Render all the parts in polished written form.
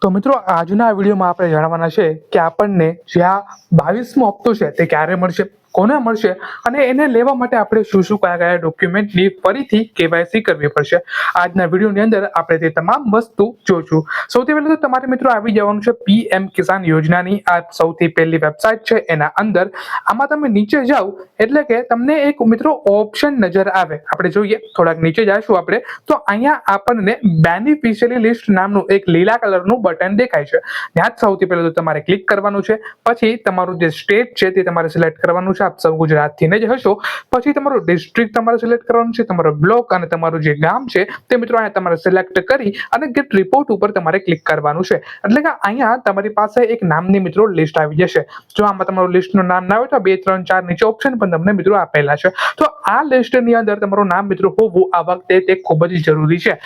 તો મિત્રો આજના વિડીયોમાં આપણે જાણવાના છે કે આપણને જે આ 22મો હપ્તો છે તે ક્યારે મળશે, કોને મળશે અને એને લેવા માટે આપણે શું શું કયા ડોક્યુમેન્ટની ફરીથી કેવાયસી કરવી પડશે। આજના વિડીયોની અંદર આપણે તે તમામ વસ્તુ જોઈશું। સૌથી પહેલા તો તમારે મિત્રો આવી જવાનું છે પીએમ કિસાન યોજનાની આ સૌથી પહેલી વેબસાઇટ છે, એના અંદર આમાં તમે નીચે જાઓ એટલે કે તમને એક મિત્રો ઓપ્શન નજર આવે। આપણે જોઈએ થોડાક નીચે જઈશું આપણે તો અહીંયા આપણને બેનિફિશિયરી લિસ્ટ નામનું એક લીલા કલરનું બટન દેખાય છે। ત્યાં સૌથી પહેલા તો તમારે ક્લિક કરવાનું છે, પછી તમારું જે સ્ટેટ છે તે તમારે સિલેક્ટ કરવાનું છે। આપ સૌ ગુજરાતથી જ હશો, પછી તમારું ડિસ્ટ્રિક્ટ તમારે સિલેક્ટ કરવાનું છે, તમારો બ્લોક અને તમારું જે ગામ છે તે મિત્રો અહીંયા તમારે સિલેક્ટ કરી અને ગેટ રિપોર્ટ ઉપર તમારે ક્લિક કરવાનું છે। એટલે કે અહીંયા તમારી પાસે એક નામની મિત્રો લિસ્ટ આવી જશે। જો આમાં તમારું લિસ્ટનું નામ ના હોય તો 2, 3, 4 નીચે ઓપ્શન પણ તમને મિત્રો આપેલા છે। તો આ લિસ્ટની અંદર તમારું નામ મિત્રો હોવું આ વખતે તે ખૂબ જ જરૂરી છે।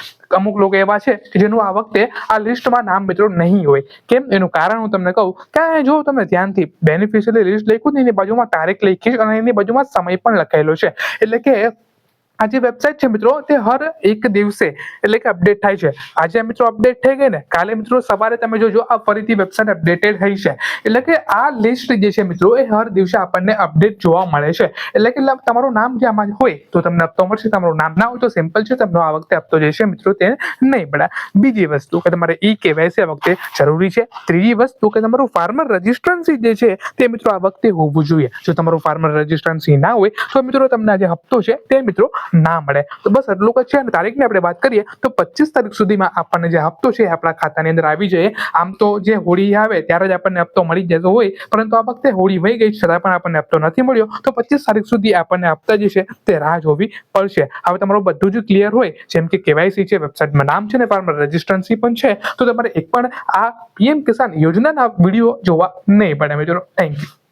અમુક લોકો એવા છે કે જેનું આ વખતે આ લિસ્ટમાં નામ મિત્રો નહીં હોય। કેમ એનું કારણ હું તમને કહું કે જો તમે ધ્યાનથી બેનિફિશિયરી લિસ્ટ લખ્યું ને એની બાજુમાં તારીખ લખી અને એની બાજુમાં સમય પણ લખાયેલો છે। એટલે કે આ જે વેબસાઇટ છે મિત્રો તે હર એક દિવસે એટલે કે અપડેટ થાય છે। આજે મિત્રો અપડેટ થઈ ગઈ ને, કાલે મિત્રો સવારે તમે જોજો આ ફરીથી વેબસાઇટ અપડેટેડ થઈ છે। એટલે કે આ લિસ્ટ જે છે મિત્રો એ હર દિવસે આપણને અપડેટ જોવા મળે છે। એટલે કે તમારું નામ જે આમાં હોય તો તમને હપ્તો મળશે, તમારું નામ ના હોય તો સિમ્પલ છે, તમને આ વખતે હપ્તો જે છે મિત્રો તે નહીં મળે। બીજી વસ્તુ કે તમારે ઈ કેવાયસી આ વખતે જરૂરી છે। ત્રીજી વસ્તુ કે તમારું ફાર્મર રજિસ્ટ્રન્સી જે છે તે મિત્રો આ વખતે હોવું જોઈએ। જો તમારું ફાર્મર રજિસ્ટ્રન્સી ના હોય તો મિત્રો તમને આ જે હપ્તો છે તે મિત્રો ના મળે। તો બસ એટલું જ છે। અને તારીખની આપણે વાત કરીએ તો 25 તારીખ સુધીમાં આપણને જે હપ્તો છે આપણા ખાતાની અંદર આવી જાય। આમ તો જે હોળી આવે ત્યારે જ આપણને હપ્તો મળી જતો હોય, પરંતુ આ વખતે હોળી વહી ગઈ છતાં પણ આપણને હપ્તો નથી મળ્યો, તો 25 તારીખ સુધી આપણને હપ્તા જે છે તે રાહ જોવી પડશે। હવે તમારું બધું જ ક્લિયર હોય, જેમ કે કેવાયસી છે, વેબસાઇટમાં નામ છે ને ફાર્મર રજિસ્ટ્રન્સી પણ છે, તો તમારે એક પણ આ પીએમ કિસાન યોજનાના વિડીયો જોવા નહીં પડે મિત્રો। Thank you.